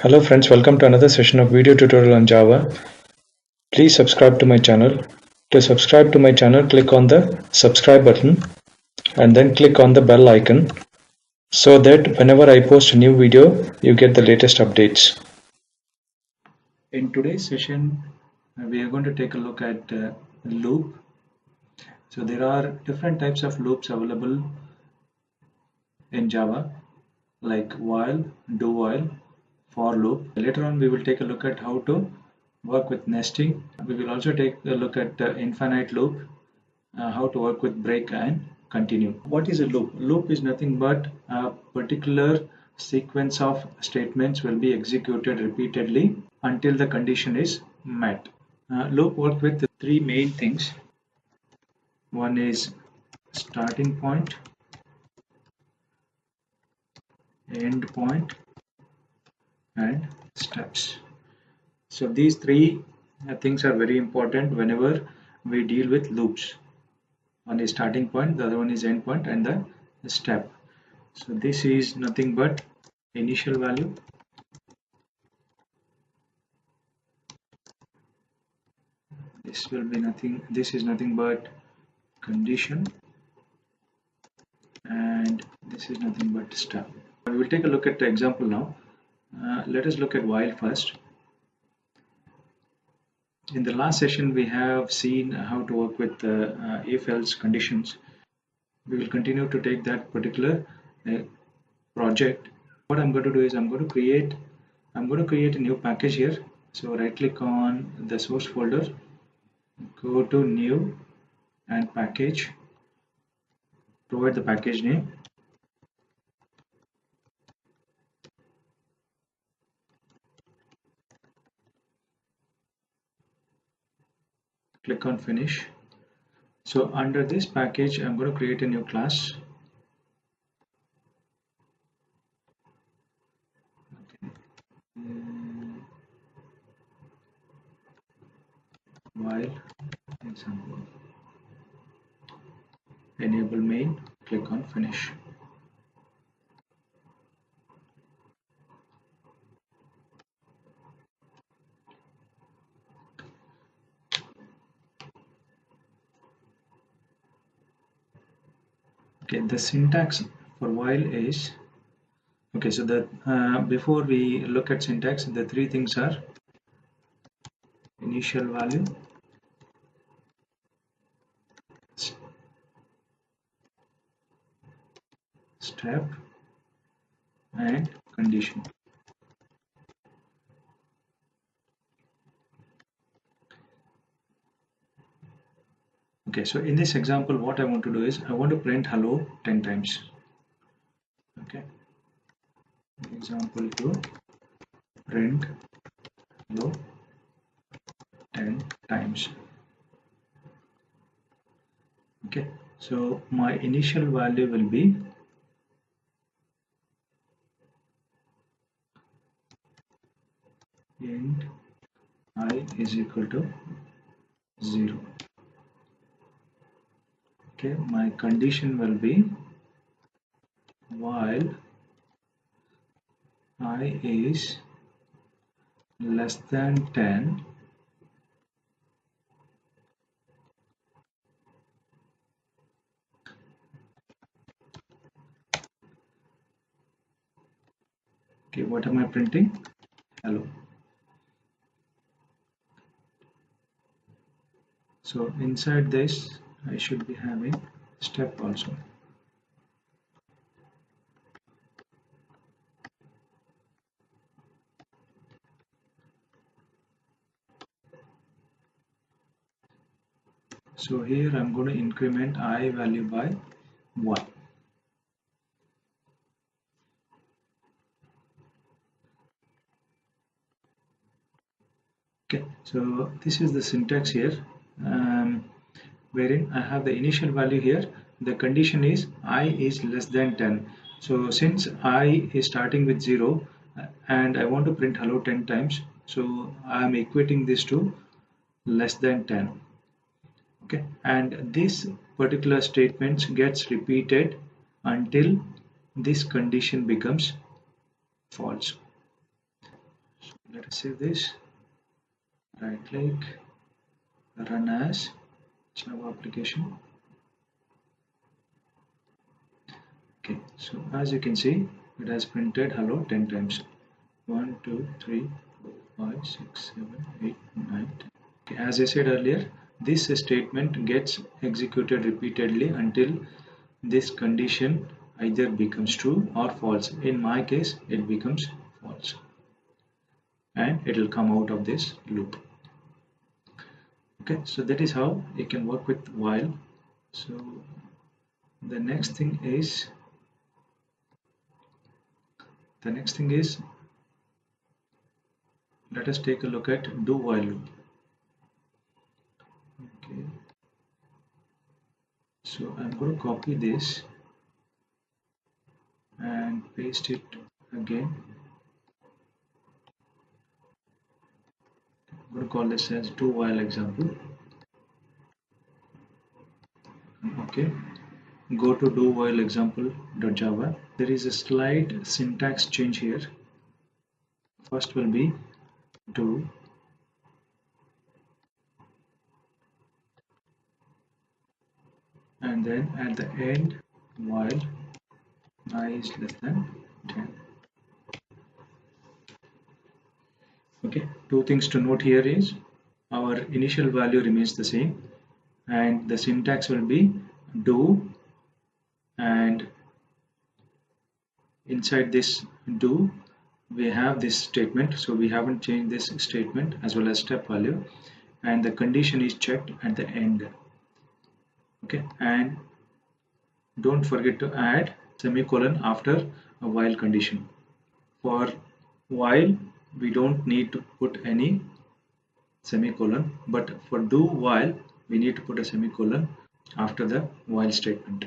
Hello friends, welcome to another session of video tutorial on Java. Please subscribe to my channel. To subscribe to my channel, click on the subscribe button and then click on the bell icon so that whenever I post a new video, you get the latest updates. In today's session, we are going to take a look at loop. So there are different types of loops available in Java like while, do while, for loop. Later on we will take a look at how to work with nesting. We will also take a look at infinite loop, how to work with break and continue. What is a loop? Loop is nothing but a particular sequence of statements will be executed repeatedly until the condition is met. Loop work with three main things. One is starting point, end point, and steps. So these three things are very important whenever we deal with loops. One is starting point, the other one is end point, and the step. So this is nothing but initial value, this is nothing but condition, and this is nothing but step. We will take a look at the example now. Let us look at while first. In the last session we have seen how to work with if-else conditions. We will continue to take that particular project. What I'm going to do is I'm going to create a new package here. So right click on the source folder, go to new and package, provide the package name, click on finish. So under this package I'm going to create a new class. While example, enable main, click on finish. Okay, the syntax for while is okay. So that before we look at syntax, the three things are initial value, step, and condition. Okay, so in this example what I want to do is I want to print hello 10 times. Okay, example 2, print hello 10 times. Okay, so my initial value will be int I is equal to 0. Okay, my condition will be while I is less than 10, okay, what am I printing? Hello. So inside this I should be having step also. So here I'm going to increment I value by 1. Okay, so this is the syntax here, wherein I have the initial value here. The condition is I is less than 10. So since I is starting with 0 and I want to print hello 10 times, so I am equating this to less than 10. Okay, and this particular statement gets repeated until this condition becomes false. save this, right click, run as Java application. Okay, so as you can see, it has printed hello 10 times. 1, 2, 3, 4, 5, 6, 7, 8, 9, 10. Okay, as I said earlier, this statement gets executed repeatedly until this condition either becomes true or false. In my case, it becomes false, and it will come out of this loop. Okay, so that is how you can work with while. So the next thing is let us take a look at do while loop. Okay, so I'm going to copy this and paste it again. I'm going to call this as do while example. Okay, go to do while example.java. There is a slight syntax change here. First will be do, and then at the end while I is less than 10. Okay, two things to note here is our initial value remains the same, and the syntax will be do, and inside this do we have this statement, so we haven't changed this statement as well as step value, and the condition is checked at the end. Okay, and don't forget to add semicolon after a while condition. For while we don't need to put any semicolon, but for do while we need to put a semicolon after the while statement.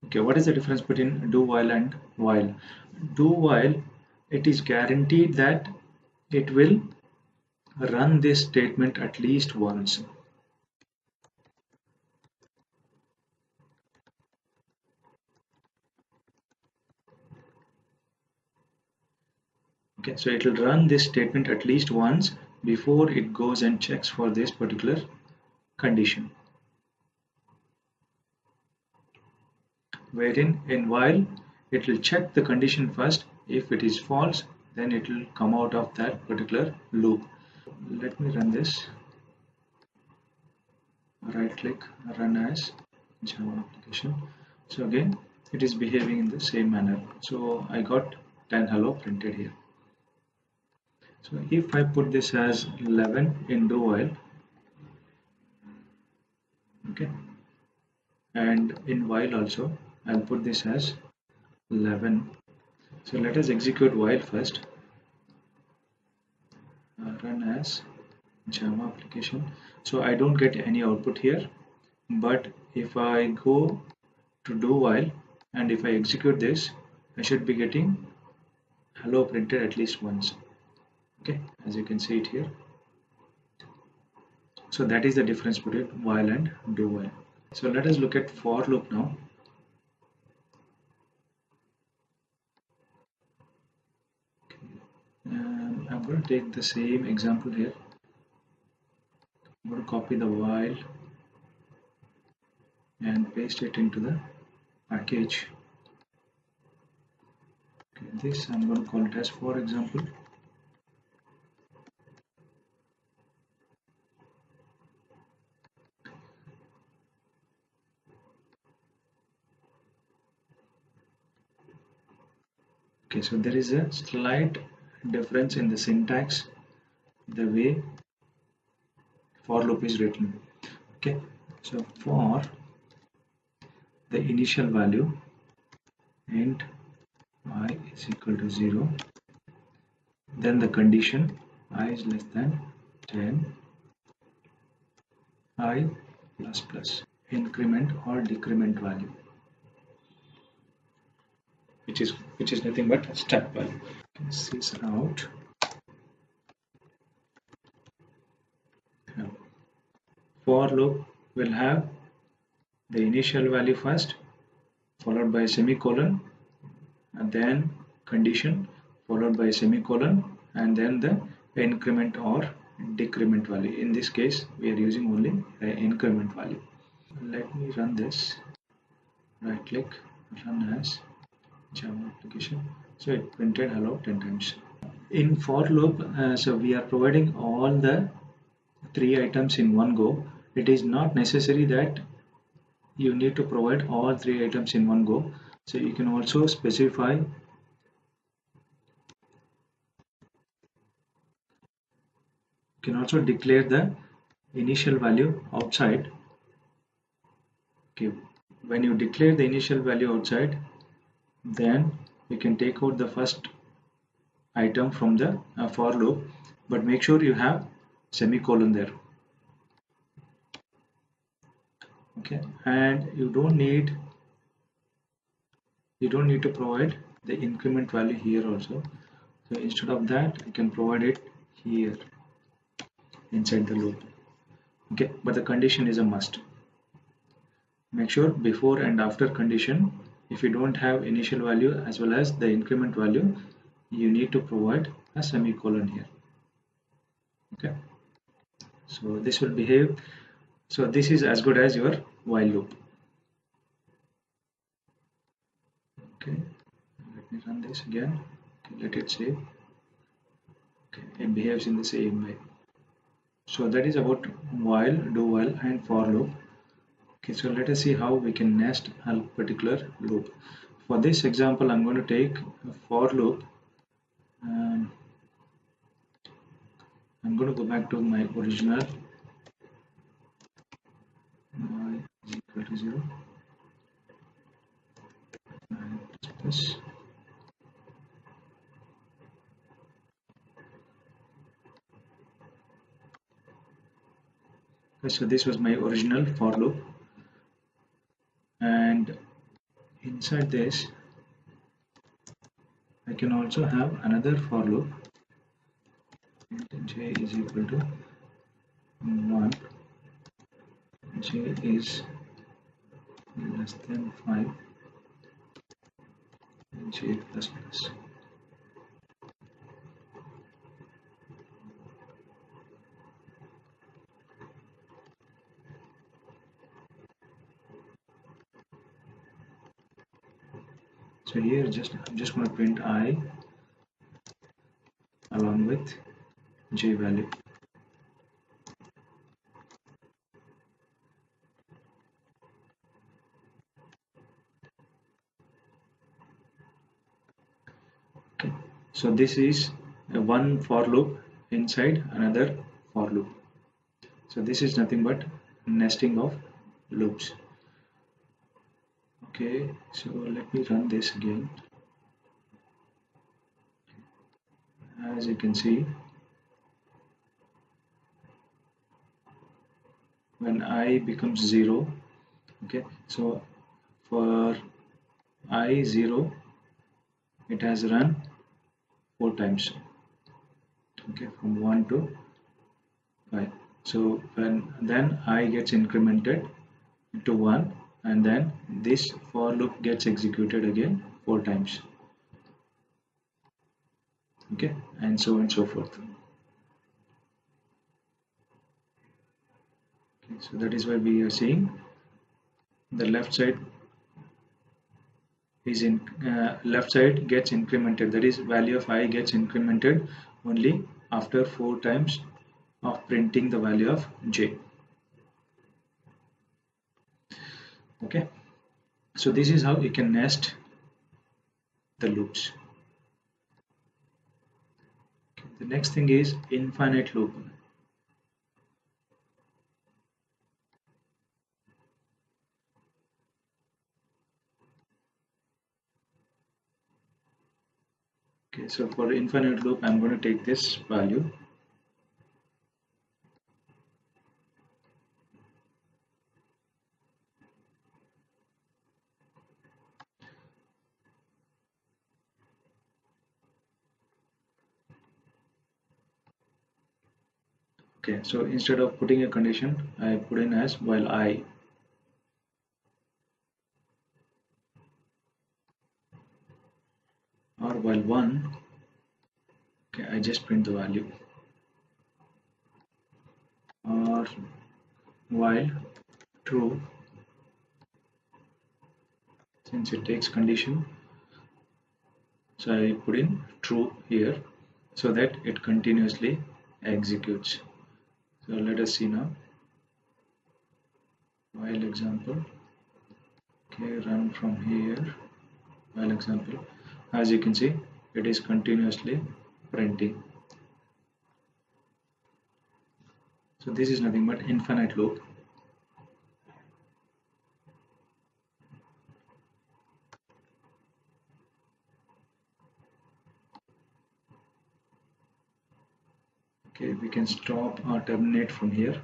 Okay, what is the difference between do while and while? Do while, it is guaranteed that it will run this statement at least once. Okay, so it will run this statement at least once before it goes and checks for this particular condition. Wherein in while it will check the condition first. If it is false, then it will come out of that particular loop. Let me run this. Right click, run as Java application. So again it is behaving in the same manner. So I got 10 hello printed here. So if I put this as 11 in do while, okay, and in while also I'll put this as 11. So let us execute while first. Run as Java application. So I don't get any output here, but if I go to do while and if I execute this, I should be getting hello printed at least once. Okay, as you can see it here. So that is the difference between while and do while. So let us look at for loop now. I'm going to take the same example here. I'm going to copy the while and paste it into the package. Okay, this I'm going to call it as for example. Okay, so there is a slight difference in the syntax, the way for loop is written. Okay, so for the initial value int I is equal to 0, then the condition I is less than 10, I plus plus increment or decrement value, which is nothing but step value. Sys out for loop will have the initial value first, followed by semicolon, and then condition, followed by semicolon, and then the increment or decrement value. In this case we are using only an increment value. Let me run this. Right click, run as Java application. So it printed hello 10 times. In for loop, so we are providing all the 3 items in one go. It is not necessary that you need to provide all 3 items in one go. So you can also specify, you can also declare the initial value outside. Okay, when you declare the initial value outside, then you can take out the first item from the for loop, but make sure you have semicolon there. Okay, and you don't need to provide the increment value here also. So instead of that, you can provide it here inside the loop. Okay, but the condition is a must. Make sure before and after condition, if you don't have initial value as well as the increment value, you need to provide a semicolon here. Okay, so this will behave. So this is as good as your while loop. Okay, let me run this again. Okay, let it save. Okay, it behaves in the same way. So that is about while, do while, and for loop. Okay, so let us see how we can nest a particular loop. For this example, I'm going to take a for loop. I'm going to go back to my original y is equal to 0 and plus. Okay, so this was my original for loop, and inside this I can also have another for loop. J is equal to 1, J is less than 5, J plus plus. So here I'm just going to print I along with J value. Okay. So this is one for loop inside another for loop. So this is nothing but nesting of loops. Okay, so let me run this again. As you can see, when I becomes 0, okay, so for I 0, it has run 4 times, okay, from 1 to 5. So when then I gets incremented to 1, and then this for loop gets executed again 4 times, okay, and so on and so forth. Okay, so that is why we are seeing the left side is in left side gets incremented, that is value of I gets incremented only after 4 times of printing the value of J. Okay, so this is how you can nest the loops. Okay, the next thing is infinite loop. Okay, so for infinite loop, I'm going to take this value. Okay, so instead of putting a condition, I put in as while I. Or while 1, okay, I just print the value. or while true, since it takes condition, so I put in true here so that it continuously executes. So let us see now. While example, okay, run from here. While example, as you can see, it is continuously printing. So this is nothing but infinite loop. Okay, we can stop or terminate from here.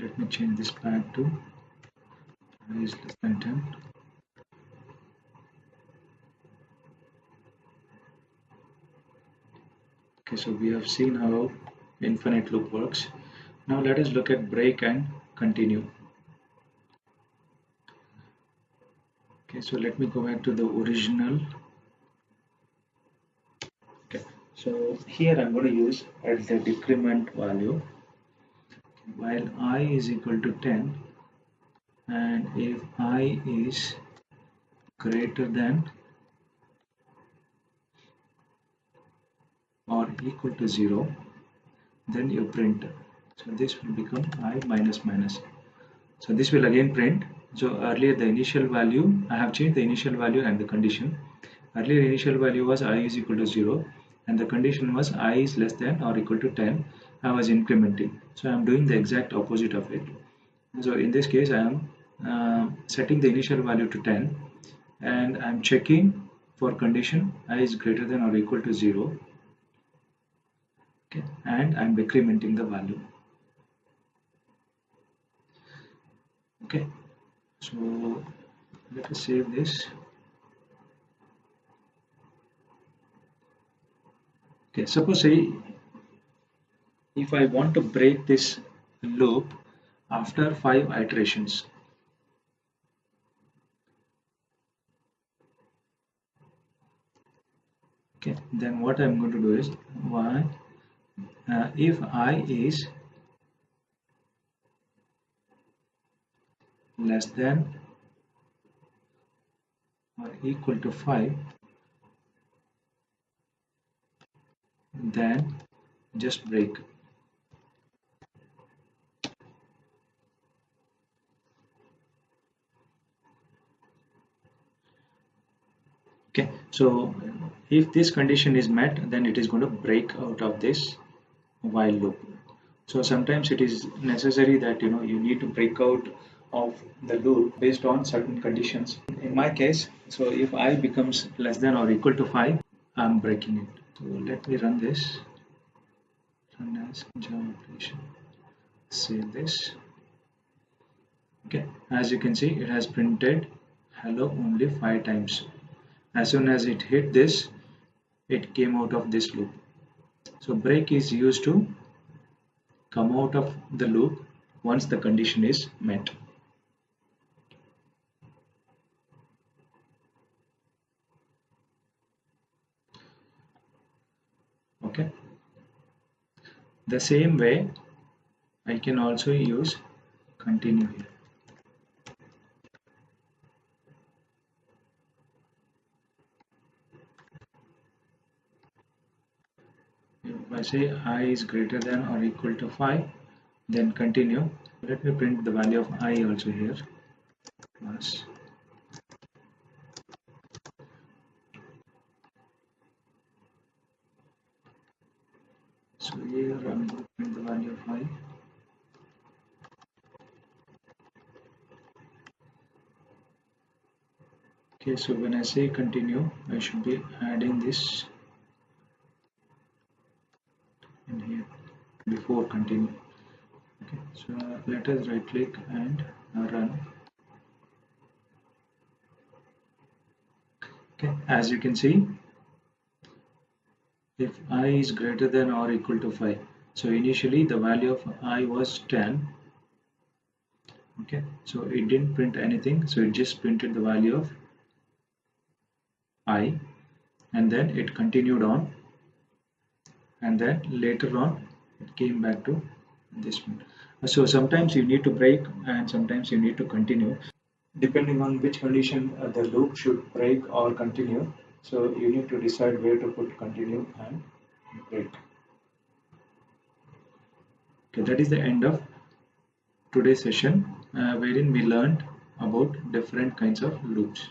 Let me change this back to is less than 10. Okay, so we have seen how infinite loop works. Now let us look at break and continue. Okay, so let me go back to the original. Okay, so here I'm going to use at the decrement value while I is equal to 10, and if I is greater than or equal to 0, then you print. So this will become I minus minus. So this will again print. So earlier the initial value, I have changed the initial value and the condition. Earlier initial value was I is equal to 0 and the condition was I is less than or equal to 10. I was incrementing. So I am doing the exact opposite of it. So in this case I am setting the initial value to 10 and I am checking for condition I is greater than or equal to 0. Okay, and I am decrementing the value. Okay, so let us save this. Okay, suppose say if I want to break this loop after 5 iterations. Okay, then what I'm going to do is if I is less than or equal to 5, then just break. Okay, so if this condition is met, then it is going to break out of this while loop. So sometimes it is necessary that you need to break out of the loop based on certain conditions. In my case, so if I becomes less than or equal to 5, I'm breaking it. So let me run this. Run as Java application. Save this. Okay, as you can see, it has printed hello only 5 times. As soon as it hit this, it came out of this loop. So break is used to come out of the loop once the condition is met. Okay, the same way I can also use continue here. If I say I is greater than or equal to 5, then continue. Let me print the value of I also here. Plus. So here I'm going to print the value of I. Okay, so when I say continue, I should be adding this in here before continue. Okay, so let us right click and run. Okay, as you can see, if I is greater than or equal to 5, so initially the value of I was 10. Okay, so it didn't print anything, so it just printed the value of I, and then it continued on and then later on it came back to this one. So sometimes you need to break and sometimes you need to continue depending on which condition the loop should break or continue. So you need to decide where to put continue and break. Okay, that is the end of today's session wherein we learned about different kinds of loops.